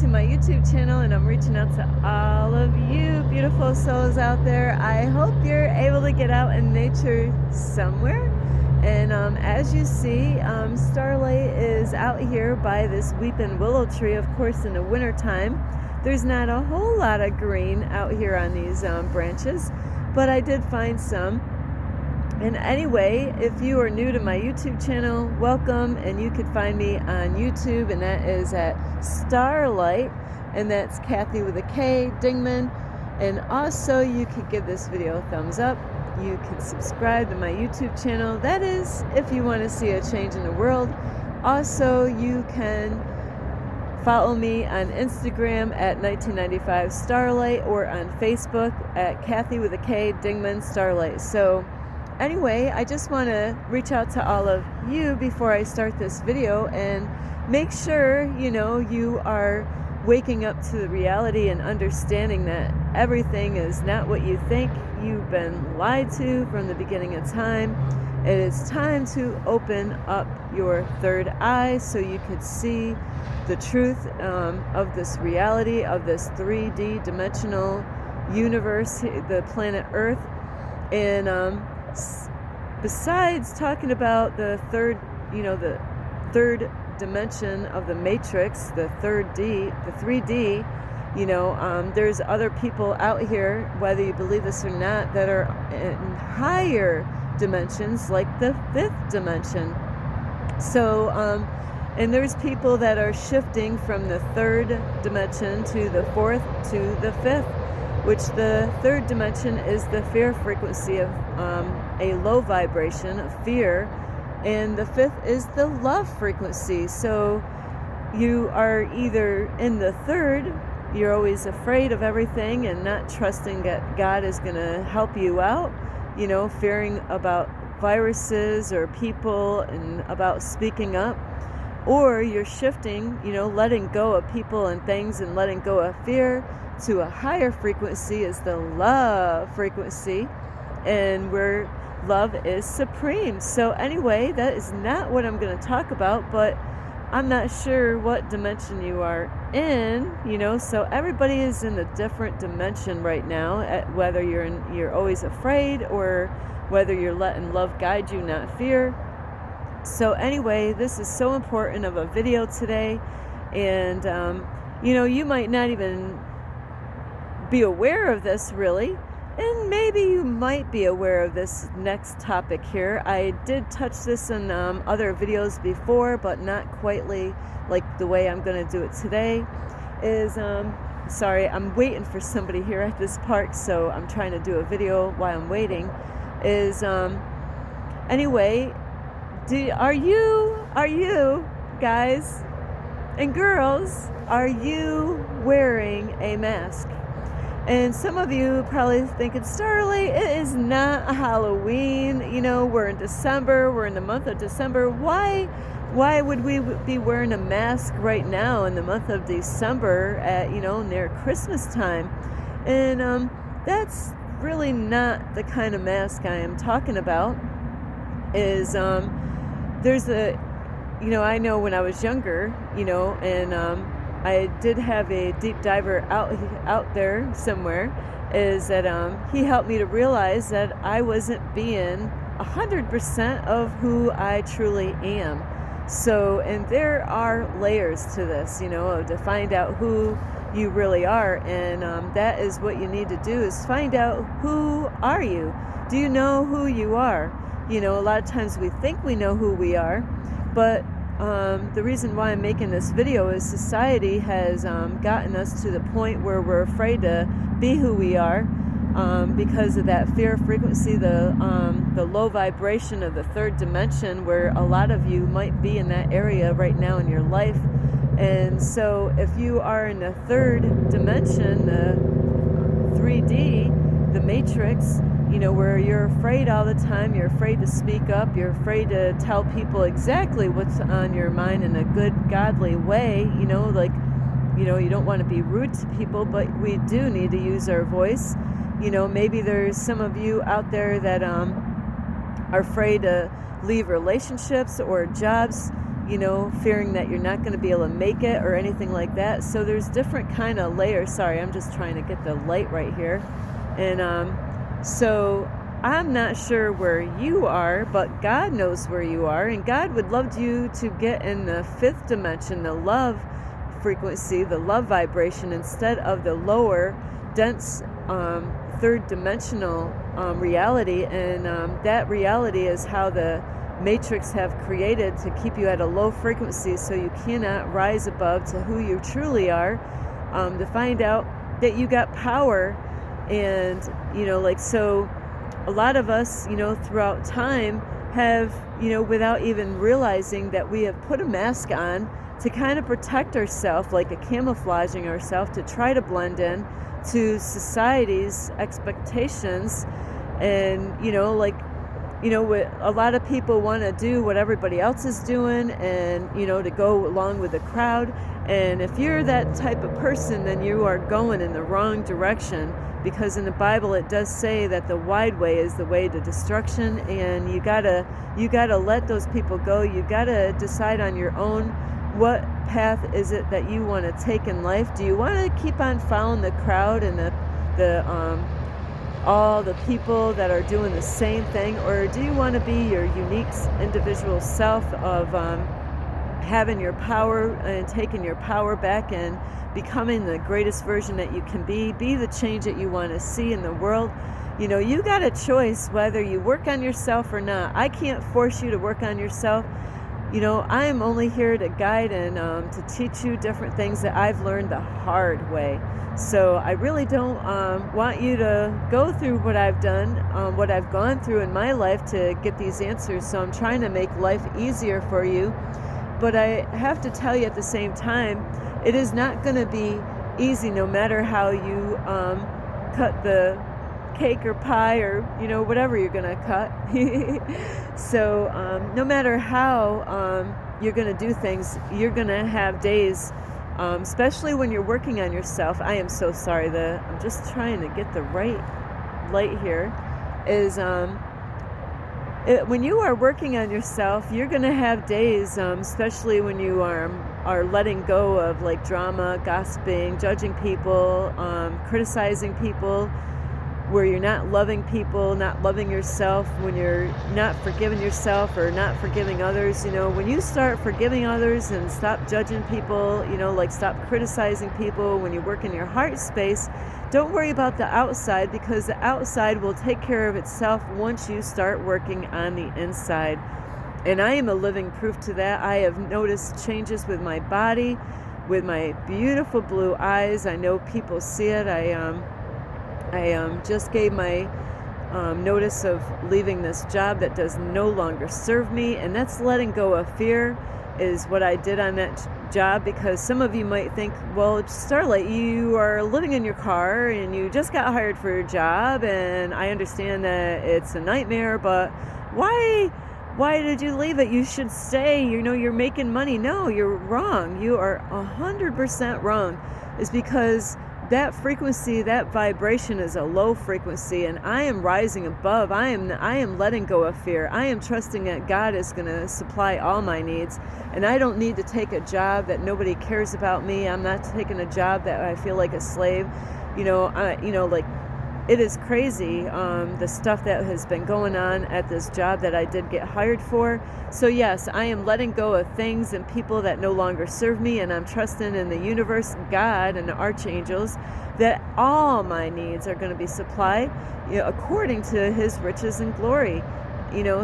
to my YouTube channel, and I'm reaching out to all of you beautiful souls out there. I hope you're able to get out in nature somewhere. And as you see, Starlight is out here by this weeping willow tree. Of course, in the wintertime, there's not a whole lot of green out here on these branches, but I did find some. And anyway, if you are new to my YouTube channel, welcome, and you can find me on YouTube, and that is at Starlight, and that's Kathy with a K, Dingman. And also, you could give this video a thumbs up. You can subscribe to my YouTube channel. That is, if you want to see a change in the world. Also, you can follow me on Instagram at 1995 Starlight, or on Facebook at Kathy with a K, Dingman Starlight. So anyway, I just want to reach out to all of you before I start this video and make sure, you are waking up to the reality and understanding that everything is not what you think. You've been lied to from the beginning of time. It is time to open up your third eye so you could see the truth of this reality, of this 3D dimensional universe, the planet Earth. And besides talking about the third dimension of the matrix, the 3D, there's other people out here, whether you believe this or not, that are in higher dimensions, like the fifth dimension. So, and there's people that are shifting from the third dimension to the fourth to the fifth, which the third dimension is the fear frequency of a low vibration of fear, and the fifth is the love frequency. So you are either in the third, you're always afraid of everything and not trusting that God is going to help you out, fearing about viruses or people and about speaking up. Or you're shifting, letting go of people and things and letting go of fear to a higher frequency is the love frequency, and where love is supreme. So anyway, that is not what I'm going to talk about, but I'm not sure what dimension you are in, so everybody is in a different dimension right now, whether you're always afraid or whether you're letting love guide you, not fear. So anyway, this is so important of a video today, and you might not even be aware of this really, and maybe you might be aware of this next topic here. I did touch this in other videos before, but not quite like the way I'm going to do it today. Sorry, I'm waiting for somebody here at this park, so I'm trying to do a video while I'm waiting. Anyway, are you guys and girls, are you wearing a mask? And some of you probably thinking, Starlight, it is not a Halloween. We're in December. We're in the month of December. Why would we be wearing a mask right now in the month of December at, near Christmas time? And that's really not the kind of mask I am talking about. There's I know when I was younger, and I did have a deep diver out there somewhere, is that he helped me to realize that I wasn't being 100% of who I truly am. So, and there are layers to this, to find out who you really are, and that is what you need to do, is find out, who are you? Do you know who you are? A lot of times we think we know who we are, but the reason why I'm making this video is society has gotten us to the point where we're afraid to be who we are, because of that fear frequency, the low vibration of the third dimension, where a lot of you might be in that area right now in your life. And so if you are in the third dimension, the 3D, the matrix, where you're afraid all the time, you're afraid to speak up, you're afraid to tell people exactly what's on your mind in a good, godly way, you don't want to be rude to people, but we do need to use our voice. Maybe there's some of you out there that are afraid to leave relationships or jobs, fearing that you're not going to be able to make it or anything like that. So there's different kind of layers. Sorry, I'm just trying to get the light right here. And so I'm not sure where you are, but God knows where you are, and God would love you to get in the fifth dimension, the love frequency, the love vibration, instead of the lower, dense, third dimensional reality. And that reality is how the Matrix have created to keep you at a low frequency, so you cannot rise above to who you truly are, to find out that you got power. And so a lot of us throughout time have without even realizing that we have put a mask on to kind of protect ourselves, like a camouflaging ourselves to try to blend in to society's expectations. And what a lot of people want to do what everybody else is doing, and to go along with the crowd. And if you're that type of person, then you are going in the wrong direction, because in the Bible it does say that the wide way is the way to destruction, and you gotta let those people go. You gotta decide on your own, what path is it that you want to take in life. Do you want to keep on following the crowd and all the people that are doing the same thing, or do you want to be your unique individual self of having your power and taking your power back and becoming the greatest version that you can be the change that you want to see in the world? You got a choice whether you work on yourself or not. I can't force you to work on yourself. I am only here to guide and to teach you different things that I've learned the hard way. So I really don't want you to go through what I've done, what I've gone through in my life to get these answers. So I'm trying to make life easier for you. But I have to tell you at the same time, it is not going to be easy, no matter how you cut the cake or pie or whatever you're going to cut. So no matter how you're going to do things, you're going to have days, especially when you're working on yourself. I am so sorry that I'm just trying to get the right light here. Is when you are working on yourself, you're going to have days, especially when you are letting go of like drama, gossiping, judging people, criticizing people, where you're not loving people, not loving yourself, when you're not forgiving yourself or not forgiving others. When you start forgiving others and stop judging people, stop criticizing people, when you work in your heart space, don't worry about the outside, because the outside will take care of itself once you start working on the inside. And I am a living proof to that. I have noticed changes with my body, with my beautiful blue eyes. I know people see it. I just gave my notice of leaving this job that does no longer serve me, and that's letting go of fear is what I did on that job. Because some of you might think, well, Starlight, you are living in your car and you just got hired for your job, and I understand that it's a nightmare, but why did you leave it? You should stay. You're making money. No, you're wrong. You are 100% wrong. It's because that frequency, that vibration is a low frequency, and I am rising above. I am letting go of fear. I am trusting that God is going to supply all my needs, and I don't need to take a job that nobody cares about me. I'm not taking a job that I feel like a slave. It is crazy, the stuff that has been going on at this job that I did get hired for. So yes, I am letting go of things and people that no longer serve me, and I'm trusting in the universe, God, and the archangels, that all my needs are going to be supplied, according to His riches and glory.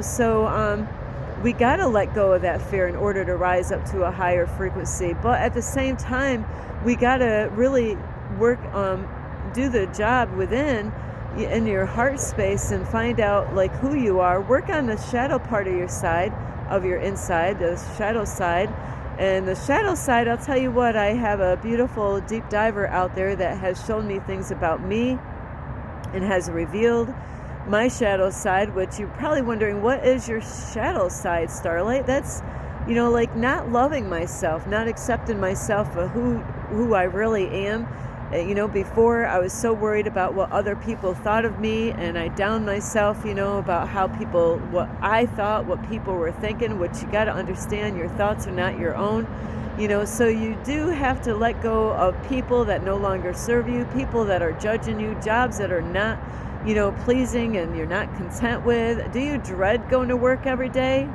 So we got to let go of that fear in order to rise up to a higher frequency. But at the same time, we got to really work do the job within in your heart space and find out like who you are. Work on the shadow part of your side, of your inside, the shadow side. And the shadow side, I'll tell you what, I have a beautiful deep diver out there that has shown me things about me and has revealed my shadow side, which you're probably wondering, what is your shadow side, Starlight? That's not loving myself, not accepting myself for who I really am. Before I was so worried about what other people thought of me, and I downed myself, about what I thought, what people were thinking, which you got to understand, your thoughts are not your own. So you do have to let go of people that no longer serve you, people that are judging you, jobs that are not, pleasing and you're not content with. Do you dread going to work every day?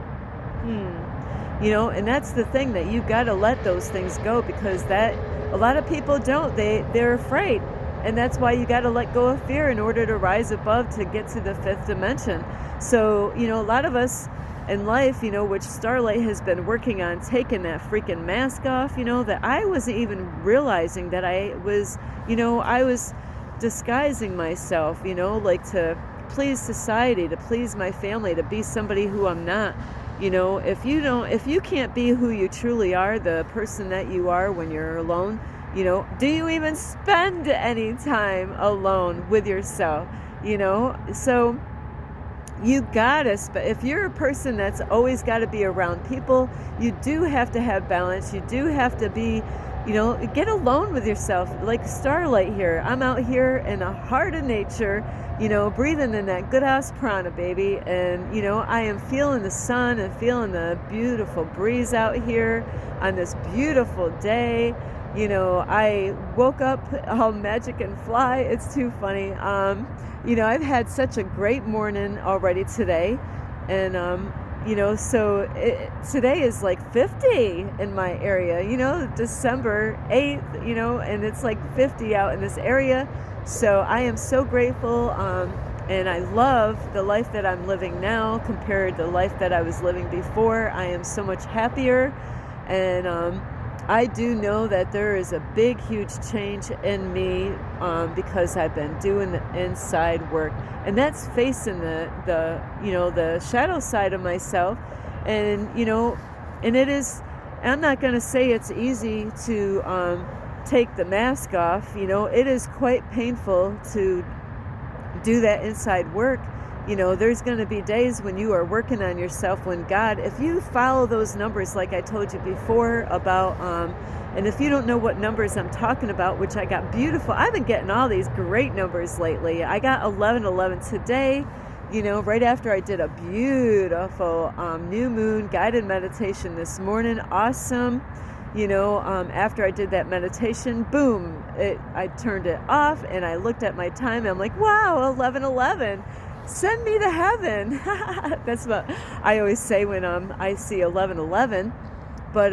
And that's the thing, that you got to let those things go, because a lot of people don't. They're afraid. And that's why you got to let go of fear in order to rise above, to get to the fifth dimension. So, a lot of us in life, which Starlight has been working on taking that freaking mask off, that I wasn't even realizing that I was disguising myself, like to please society, to please my family, to be somebody who I'm not. If you can't be who you truly are, the person that you are when you're alone, do you even spend any time alone with yourself? So you gotta, if you're a person that's always got to be around people, you do have to have balance. You do have to be, get alone with yourself. Like Starlight here, I'm out here in the heart of nature, breathing in that good ass prana, baby. And, I am feeling the sun and feeling the beautiful breeze out here on this beautiful day. I woke up all magic and fly. It's too funny. I've had such a great morning already today. And, so today is like 50 in my area, December 8th, and it's like 50 out in this area. So I am so grateful. And I love the life that I'm living now compared to the life that I was living before. I am so much happier. And, I do know that there is a big, huge change in me because I've been doing the inside work, and that's facing the shadow side of myself. And and it is. I'm not going to say it's easy to take the mask off. It is quite painful to do that inside work. There's going to be days when you are working on yourself, when God, if you follow those numbers like I told you before about, and if you don't know what numbers I'm talking about, which I got beautiful, I've been getting all these great numbers lately. I got 1111 today, right after I did a beautiful new moon guided meditation this morning. Awesome. After I did that meditation, boom, I turned it off and I looked at my time and I'm like, wow, 1111. Send me to heaven. That's what I always say when I see 1111. But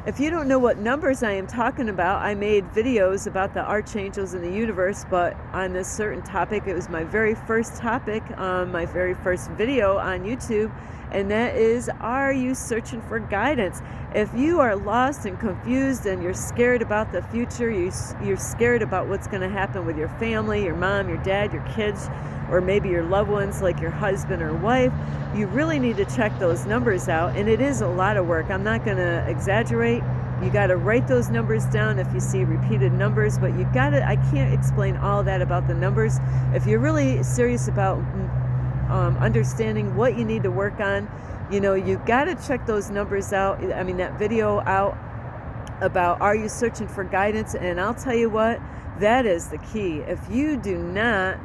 if you don't know what numbers I am talking about, I made videos about the archangels in the universe, but on this certain topic, it was my very first topic, my very first video on YouTube, and that is, are you searching for guidance? If you are lost and confused and you're scared about the future, you're scared about what's going to happen with your family, your mom, your dad, your kids, or maybe your loved ones like your husband or wife, you really need to check those numbers out. And it is a lot of work. I'm not going to exaggerate. You got to write those numbers down if you see repeated numbers, but you got to, I can't explain all that about the numbers. If you're really serious about understanding what you need to work on, you got to check those numbers out. I mean, that video out about, are you searching for guidance? And I'll tell you what, that is the key. If you do not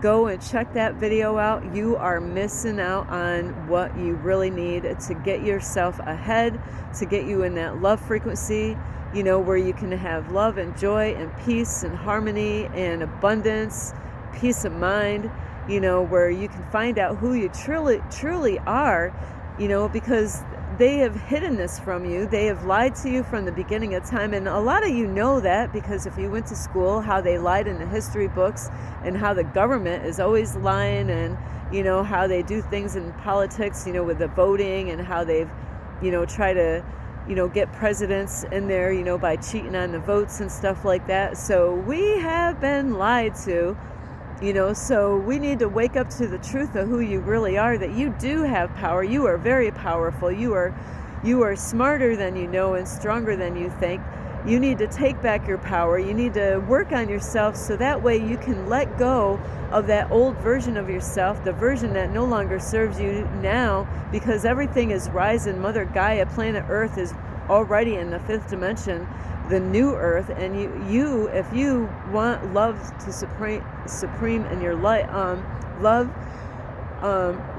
go and check that video out, you are missing out on what you really need to get yourself ahead, to get you in that love frequency, where you can have love and joy and peace and harmony and abundance, peace of mind, where you can find out who you truly are, because they have hidden this from you. They have lied to you from the beginning of time. And a lot of you know that because if you went to school, how they lied in the history books and how the government is always lying, and, how they do things in politics, with the voting, and how they've, try to, get presidents in there, by cheating on the votes and stuff like that. So we have been lied to. So we need to wake up to the truth of who you really are, that you do have power. You are very powerful. You are smarter than you know and stronger than you think. You need to take back your power. You need to work on yourself so that way you can let go of that old version of yourself, the version that no longer serves you now, because everything is rising. Mother Gaia, planet Earth, is already in the fifth dimension, the new earth. And you if you want love to supreme in your life, love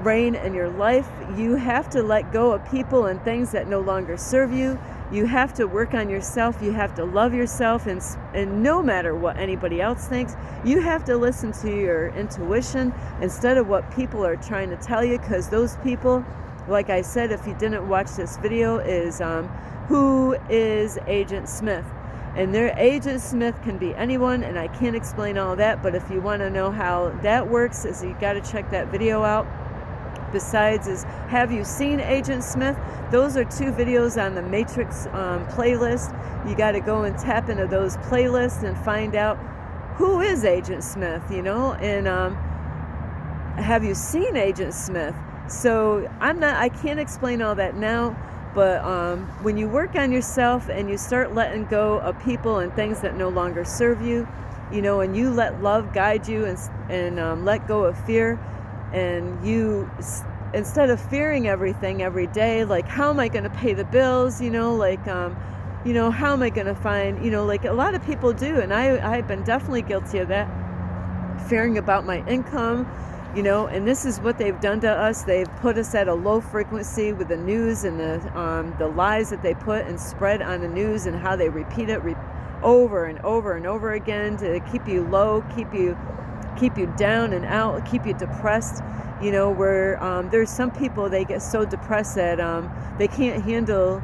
reign in your life, you have to let go of people and things that no longer serve you. You have to work on yourself. You have to love yourself, and no matter what anybody else thinks, you have to listen to your intuition instead of what people are trying to tell you, because those people, like I said, if you didn't watch this video, is who is Agent Smith. And their Agent Smith can be anyone, and I can't explain all that, but if you want to know how that works, is you got to check that video out. Besides is, have you seen Agent Smith? Those are 2 videos on the Matrix playlist. You got to go and tap into those playlists and find out who is Agent Smith, and have you seen Agent Smith? So I can't explain all that now, but when you work on yourself and you start letting go of people and things that no longer serve you, and you let love guide you and let go of fear, and you, instead of fearing everything every day, like how am I going to pay the bills, how am I going to find, like a lot of people do, and I've been definitely guilty of that, fearing about my income, and this is what they've done to us. They've put us at a low frequency with the news and the lies that they put and spread on the news, and how they repeat it over and over and over again to keep you low, keep you down and out, keep you depressed, where there's some people, they get so depressed that they can't handle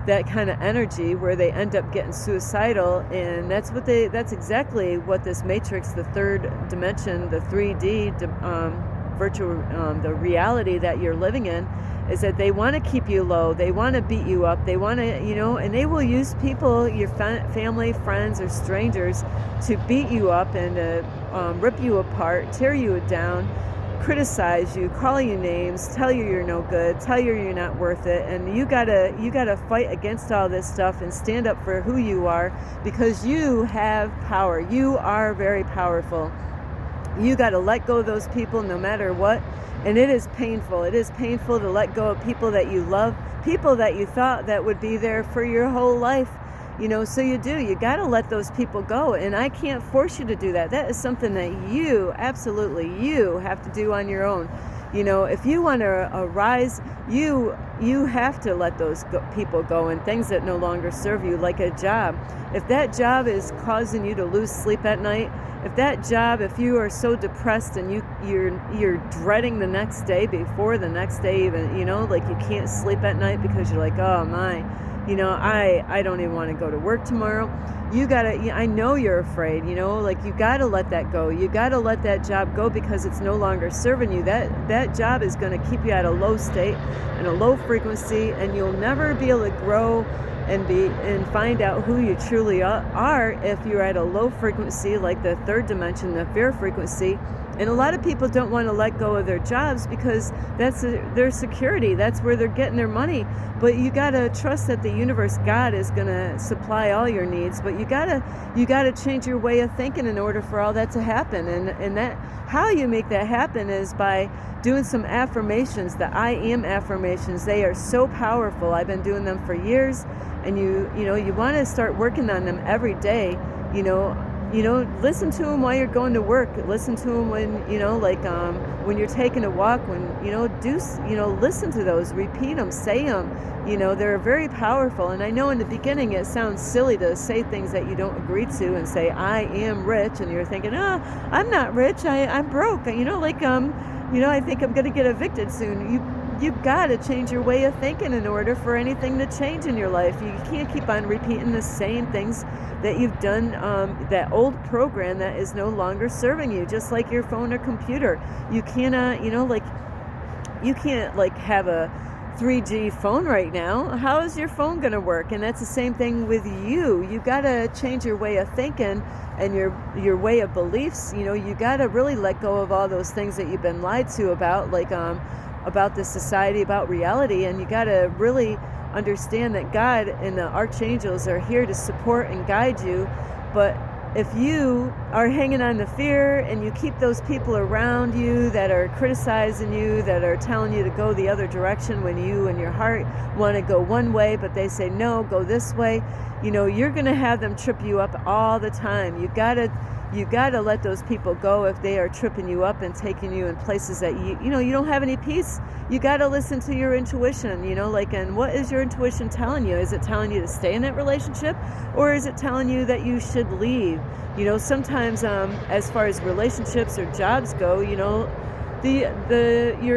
that kind of energy, where they end up getting suicidal. And that's exactly what this Matrix, the third dimension, the 3D virtual, the reality that you're living in, is that they want to keep you low, they want to beat you up, they want to, and they will use people, your family, friends, or strangers, to beat you up and rip you apart, tear you down, criticize you, call you names, tell you you're no good, tell you you're not worth it. And you gotta fight against all this stuff and stand up for who you are, because you have power. You are very powerful. You got to let go of those people no matter what. And it is painful. It is painful to let go of people that you love, people that you thought that would be there for your whole life. So you got to let those people go. And I can't force you to do that. That is something that you have to do on your own. If you want to arise, you have to let those people go, and things that no longer serve you, like a job. If that job is causing you to lose sleep at night, if you are so depressed and you're dreading the next day before the next day even, like you can't sleep at night because you're like, oh my, I don't even want to go to work tomorrow. I know you're afraid, like you gotta let that go. You gotta let that job go, because it's no longer serving you. That job is going to keep you at a low state and a low frequency, and you'll never be able to grow and find out who you truly are if you're at a low frequency, like the third dimension, the fear frequency. And a lot of people don't want to let go of their jobs because that's their security. That's where they're getting their money. But you got to trust that the universe, God, is going to supply all your needs. But you got to change your way of thinking in order for all that to happen. And that, how you make that happen is by doing some affirmations, the I am affirmations. They are so powerful. I've been doing them for years. And you want to start working on them every day. Listen to them while you're going to work. Listen to them when, when you're taking a walk, listen to those, repeat them, say them. They're very powerful. And I know in the beginning it sounds silly to say things that you don't agree to and say, I am rich. And you're thinking, oh, I'm not rich. I'm broke. I think I'm going to get evicted soon. You've got to change your way of thinking in order for anything to change in your life. You can't keep on repeating the same things that you've done, that old program that is no longer serving you, just like your phone or computer. You cannot, you can't have a 3G phone right now. How is your phone going to work? And that's the same thing with you. You got to change your way of thinking and your way of beliefs. You got to really let go of all those things that you've been lied to about this society, about reality. And you got to really understand that God and the archangels are here to support and guide you. But if you are hanging on the fear and you keep those people around you that are criticizing you, that are telling you to go the other direction when you in your heart want to go one way, but they say, no, go this way, you're going to have them trip you up all the time. You gotta let those people go if they are tripping you up and taking you in places that you don't have any peace. You gotta listen to your intuition, and what is your intuition telling you? Is it telling you to stay in that relationship, or is it telling you that you should leave? Sometimes as far as relationships or jobs go, your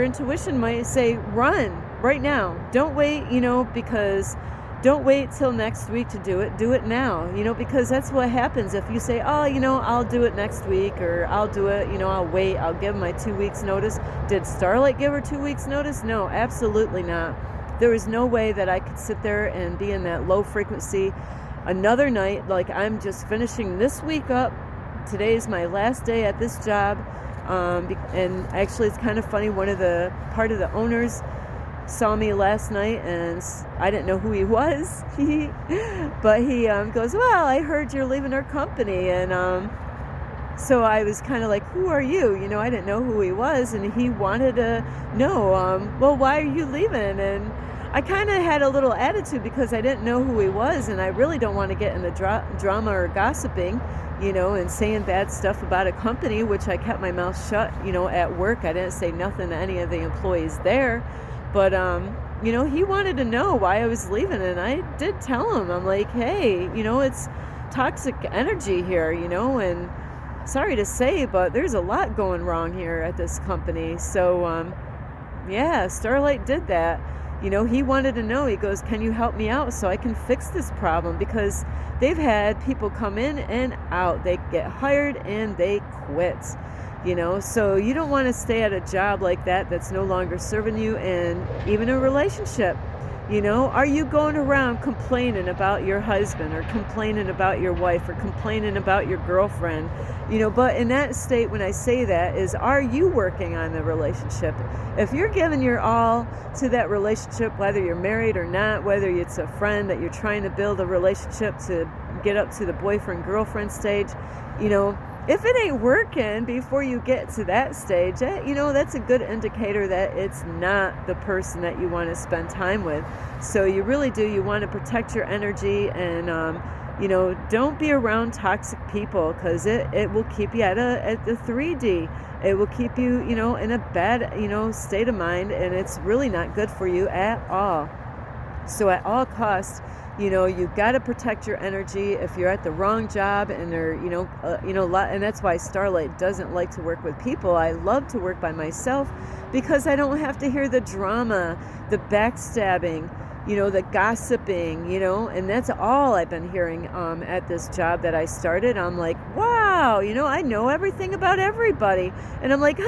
intuition might say, run right now. Don't wait, because don't wait till next week to do it now, because that's what happens if you say, oh, I'll do it next week, or I'll do it, I'll wait, I'll give my 2 weeks notice. Did Starlight give her 2 weeks notice? No, absolutely not. There was no way that I could sit there and be in that low frequency another night. Like, I'm just finishing this week up. Today is my last day at this job. And actually it's kind of funny, part of the owners saw me last night, and I didn't know who he was. But he goes, well, I heard you're leaving our company. And so I was kind of like, who are you? I didn't know who he was, and he wanted to know, well, why are you leaving? And I kind of had a little attitude because I didn't know who he was, and I really don't want to get in the drama or gossiping, and saying bad stuff about a company, which I kept my mouth shut, at work. I didn't say nothing to any of the employees there. But, he wanted to know why I was leaving, and I did tell him. I'm like, hey, it's toxic energy here, and sorry to say, but there's a lot going wrong here at this company. So, Starlight did that. He wanted to know. He goes, can you help me out so I can fix this problem? Because they've had people come in and out. They get hired and they quit. So you don't want to stay at a job like that that's no longer serving you, and even a relationship. Are you going around complaining about your husband, or complaining about your wife, or complaining about your girlfriend? But in that state, when I say that, is, are you working on the relationship? If you're giving your all to that relationship, whether you're married or not, whether it's a friend that you're trying to build a relationship to get up to the boyfriend-girlfriend stage, if it ain't working before you get to that stage, that's a good indicator that it's not the person that you want to spend time with. So you really do. You want to protect your energy, and, don't be around toxic people, because it will keep you at the 3D. It will keep you, in a bad, state of mind, and it's really not good for you at all. So at all costs, you got to protect your energy. If you're at the wrong job and they're, and that's why Starlight doesn't like to work with people. I love to work by myself because I don't have to hear the drama, the backstabbing, the gossiping, and that's all I've been hearing at this job that I started. I'm like, wow, I know everything about everybody. And I'm like,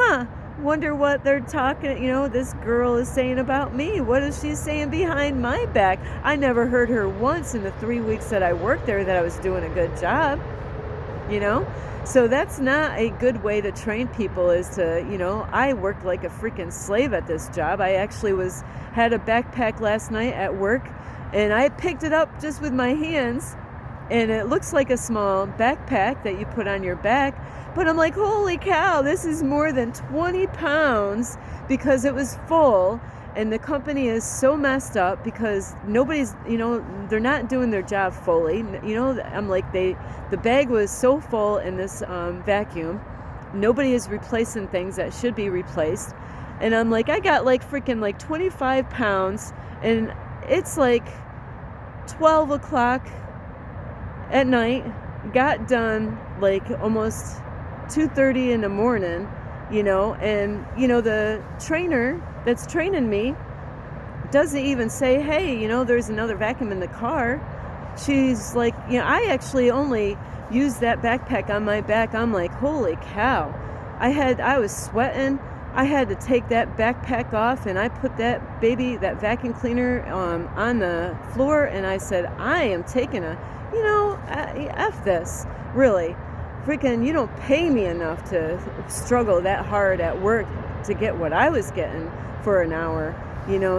wonder what they're talking, this girl is saying about me. What is she saying behind my back? I never heard her once in the 3 weeks that I worked there that I was doing a good job, So that's not a good way to train people, is to, I worked like a freaking slave at this job. I actually had a backpack last night at work, and I picked it up just with my hands, and it looks like a small backpack that you put on your back. But I'm like, holy cow, this is more than 20 pounds because it was full. And the company is so messed up because nobody's, they're not doing their job fully. I'm like, the bag was so full in this vacuum. Nobody is replacing things that should be replaced. And I'm like, I got like freaking like 25 pounds, and it's like 12 o'clock at night. Got done like almost 2:30 in the morning, and the trainer that's training me doesn't even say, hey, there's another vacuum in the car. She's like, I actually only used that backpack on my back. I'm like, holy cow. I was sweating. I had to take that backpack off, and I put that vacuum cleaner on the floor, and I said, I am taking F this, really. Freaking, you don't pay me enough to struggle that hard at work to get what I was getting for an hour.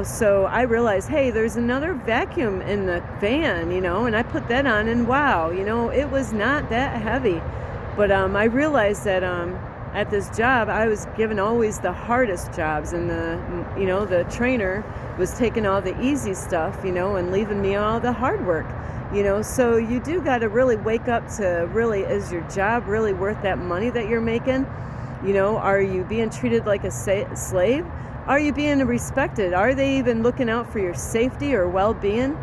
So I realized, hey, there's another vacuum in the van, and I put that on, and wow, it was not that heavy. But I realized that at this job, I was given always the hardest jobs, and the trainer was taking all the easy stuff, and leaving me all the hard work. So you do got to really wake up to really, is your job really worth that money that you're making? Are you being treated like a slave? Are you being respected? Are they even looking out for your safety or well-being?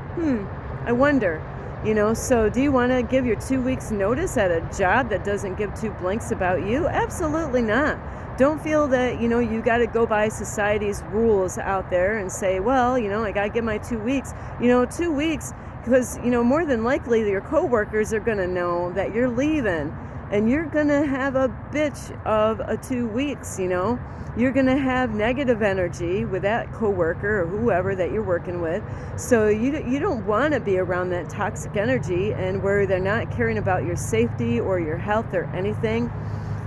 I wonder. So do you want to give your 2 weeks notice at a job that doesn't give two blinks about you? Absolutely not. Don't feel that, you got to go by society's rules out there and say, well, I got to give my 2 weeks. 2 weeks, because, more than likely your coworkers are going to know that you're leaving, and you're going to have a bitch of a 2 weeks, You're going to have negative energy with that coworker or whoever that you're working with. So you don't want to be around that toxic energy, and where they're not caring about your safety or your health or anything.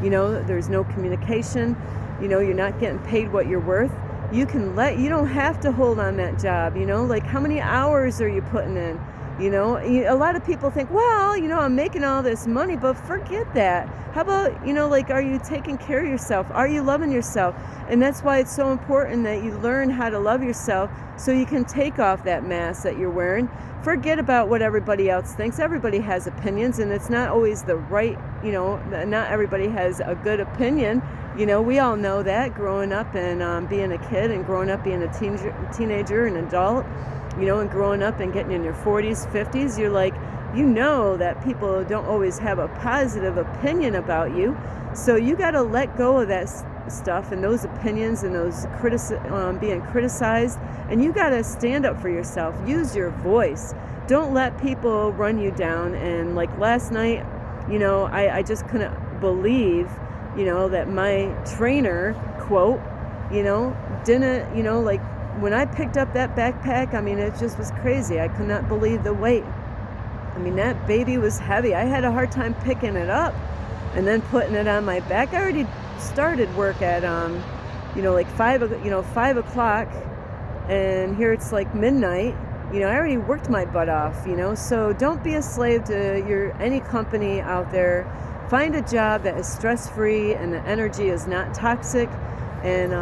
There's no communication. You're not getting paid what you're worth. You don't have to hold on that job. Like, how many hours are you putting in? A lot of people think, well, I'm making all this money, but forget that. How about, are you taking care of yourself? Are you loving yourself? And that's why it's so important that you learn how to love yourself, so you can take off that mask that you're wearing. Forget about what everybody else thinks. Everybody has opinions, and it's not always the right, not everybody has a good opinion. We all know that, growing up and being a kid, and growing up being a teenager and adult, and growing up and getting in your 40s, 50s, you're like, that people don't always have a positive opinion about you. So you got to let go of that stuff and those opinions and those being criticized, and you got to stand up for yourself. Use your voice. Don't let people run you down. And like last night, I just couldn't believe, that my trainer, quote, didn't, like, when I picked up that backpack, it just was crazy. I could not believe the weight. That baby was heavy. I had a hard time picking it up and then putting it on my back. I already started work at, like 5 o'clock, and here it's like midnight. I already worked my butt off, so don't be a slave to any company out there. Find a job that is stress-free and the energy is not toxic. And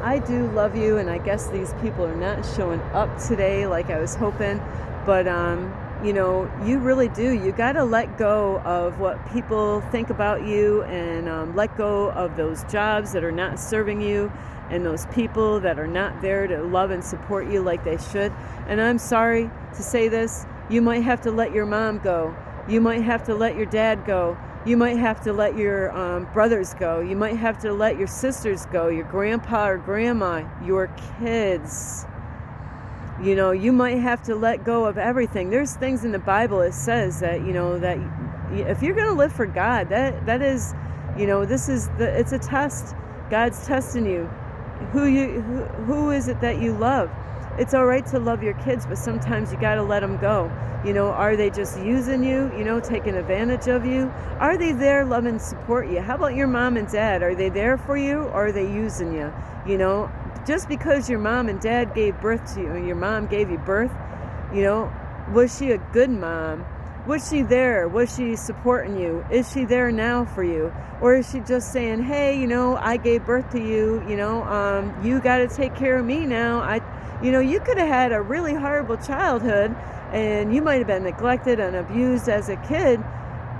I do love you, and I guess these people are not showing up today like I was hoping, but you really do. You got to let go of what people think about you, and let go of those jobs that are not serving you, and those people that are not there to love and support you like they should. And I'm sorry to say this, you might have to let your mom go. You might have to let your dad go. You might have to let your brothers go. You might have to let your sisters go, your grandpa or grandma, your kids. You might have to let go of everything. There's things in the Bible it says that, that if you're going to live for God, that is, it's a test. God's testing you. Who is it that you love? It's all right to love your kids, but sometimes you got to let them go. Are they just using you, taking advantage of you? Are they there loving and support you? How about your mom and dad? Are they there for you, or are they using you? Just because your mom and dad gave birth to you, or your mom gave you birth, was she a good mom? Was she there? Was she supporting you? Is she there now for you? Or is she just saying, hey, I gave birth to you, you got to take care of me now. You could have had a really horrible childhood, and you might have been neglected and abused as a kid.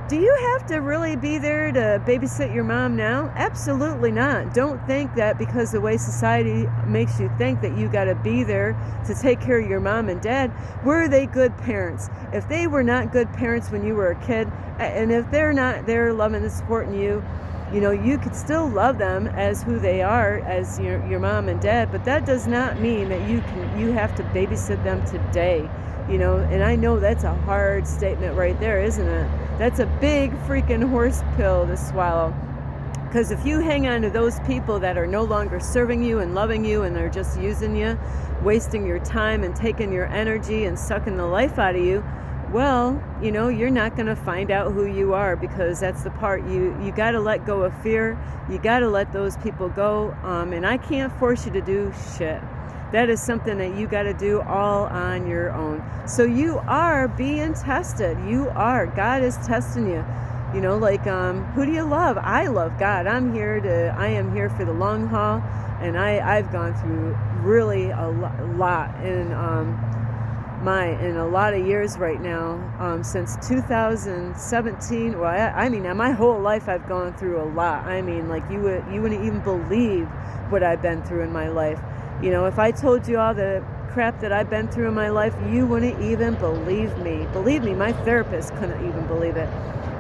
Do you have to really be there to babysit your mom now? Absolutely not. Don't think that because the way society makes you think that you got to be there to take care of your mom and dad. Were they good parents? If they were not good parents when you were a kid, and if they're not there loving and supporting you, you could still love them as who they are, as your mom and dad, but that does not mean that you have to babysit them today. And I know that's a hard statement right there, isn't it? That's a big freaking horse pill to swallow. Because if you hang on to those people that are no longer serving you and loving you, and they're just using you, wasting your time and taking your energy and sucking the life out of you, well, you're not going to find out who you are, because that's the part you got to let go of fear. You got to let those people go. And I can't force you to do shit. That is something that you got to do all on your own. So you are being tested. You are. God is testing you. You know, like, who do you love? I love God. I am here for the long haul, and I've gone through really a lot in a lot of years right now, since 2017. Well, I mean, my whole life I've gone through a lot. I mean, like, you wouldn't even believe what I've been through in my life. You know, if I told you all the crap that I've been through in my life, you wouldn't even believe me. Believe me, my therapist couldn't even believe it.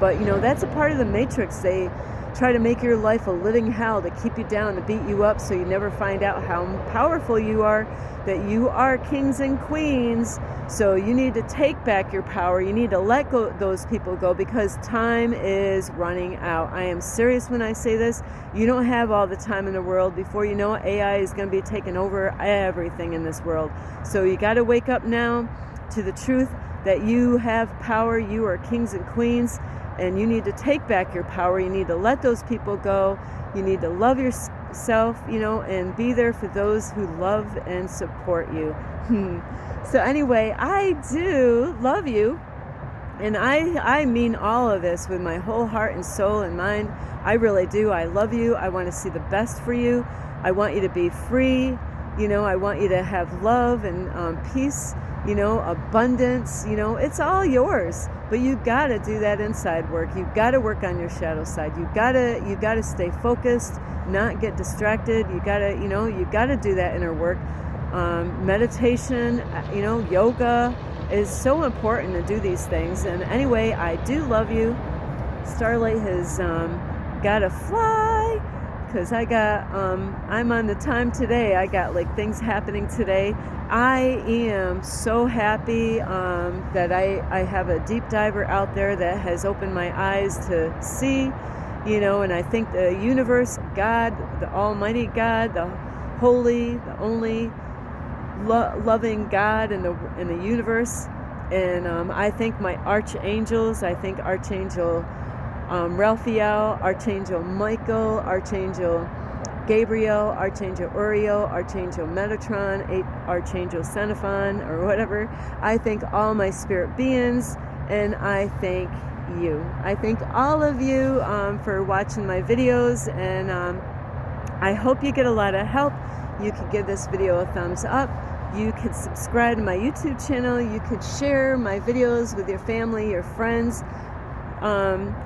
But, you know, that's a part of the matrix. They try to make your life a living hell, to keep you down, to beat you up, so you never find out how powerful you are, that you are kings and queens. So you need to take back your power. You need to let go those people go, because time is running out. I am serious when I say this. You don't have all the time in the world. Before you know it, AI is going to be taking over everything in this world. So you got to wake up now to the truth that you have power. You are kings and queens, and you need to take back your power. You need to let those people go. You need to love yourself, you know, and be there for those who love and support you. So anyway, I do love you, and I mean all of this with my whole heart and soul and mind. I really do. I love you. I want to see the best for you. I want you to be free. You know, I want you to have love and peace, you know, abundance. You know, it's all yours. But you got to do that inside work. You got to work on your shadow side. You got to stay focused, not get distracted. You got to do that inner work. Meditation, you know, yoga is so important to do these things. And anyway, I do love you. Starlight has got to fly, because I'm on the time today. I got like things happening today. I am so happy that I have a deep diver out there that has opened my eyes to see, you know, and I think the universe, God, the Almighty God, the holy, the only loving God in the universe, and I thank my archangels. I thank Archangel Raphael, Archangel Michael, Archangel Gabriel, Archangel Uriel, Archangel Metatron, Archangel Xenophon, or whatever. I thank all my spirit beings, and I thank you. I thank all of you for watching my videos, and I hope you get a lot of help. You can give this video a thumbs up. You could subscribe to my YouTube channel. You could share my videos with your family, your friends,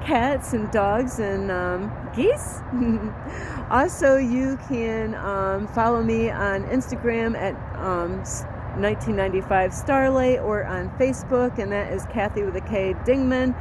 cats and dogs and geese. Also, you can follow me on Instagram at 1995 Starlight, or on Facebook, and that is Kathy with a K Dingman.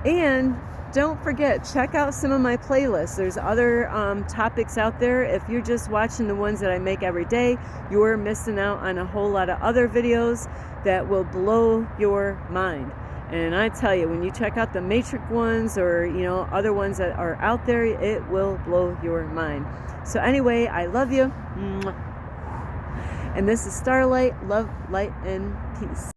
And don't forget, check out some of my playlists. There's other topics out there. If you're just watching the ones that I make every day, you're missing out on a whole lot of other videos that will blow your mind. And I tell you, when you check out the Matrix ones, or, you know, other ones that are out there, it will blow your mind. So anyway, I love you. And this is Starlight. Love, light, and peace.